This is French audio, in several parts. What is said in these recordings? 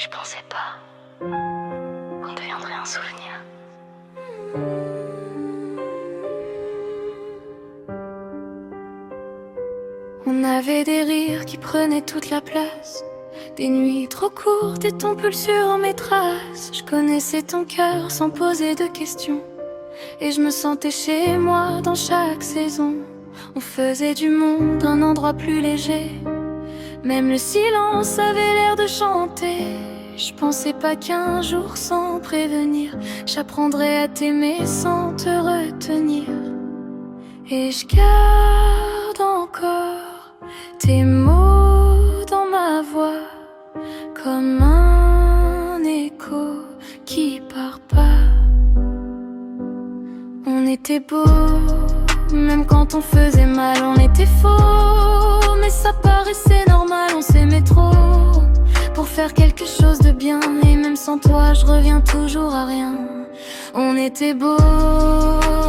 Je pensais pas qu'on deviendrait un souvenir. On avait des rires qui prenaient toute la place, des nuits trop courtes et ton pull sur mes traces. Je connaissais ton cœur sans poser de questions, et je me sentais chez moi dans chaque saison. On faisait du monde un endroit plus léger, même le silence avait l'air de chanter. Je pensais pas qu'un jour sans prévenir, j'apprendrais à t'aimer sans te retenir. Et je garde encore tes mots dans ma voix, comme un écho qui part pas. On était beaux, même quand on faisait mal, on était faux, mais ça paraissait normal, on s'aimait trop pour faire quelque chose de bien. Et même sans toi, je reviens toujours à rien. On était beaux,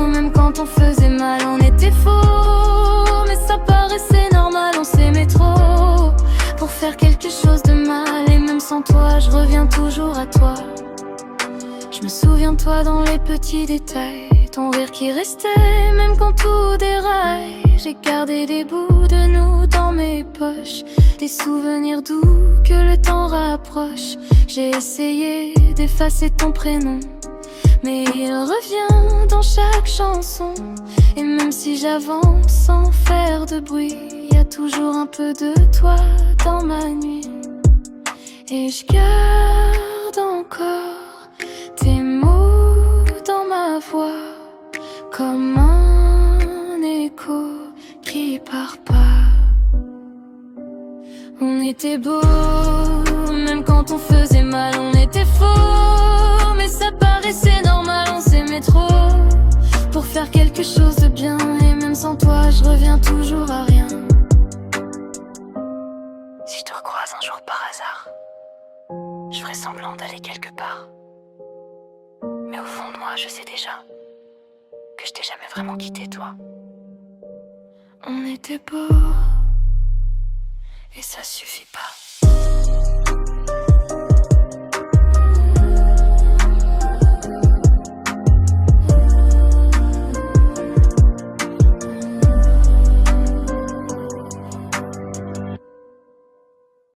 même quand on faisait mal, on était faux, mais ça paraissait normal, on s'aimait trop pour faire quelque chose de mal. Et même sans toi, je reviens toujours à toi. Je me souviens de toi dans les petits détails, ton rire qui restait même quand tout déraille. J'ai gardé des bouts de nous dans mes poches, des souvenirs doux que le temps rapproche. J'ai essayé d'effacer ton prénom, mais il revient dans chaque chanson. Et même si j'avance sans faire de bruit, y a toujours un peu de toi dans ma nuit. Et je garde encore tes mots dans ma voix, comme un écho qui part pas. On était beaux, même quand on faisait mal, on était faux, mais ça paraissait normal, on s'aimait trop pour faire quelque chose de bien. Et même sans toi, je reviens toujours à rien. Si je te recroise un jour par hasard, je ferai semblant d'aller quelque part, mais au fond de moi, je sais déjà que je t'ai jamais vraiment quitté, toi. On était beaux, et ça suffit pas.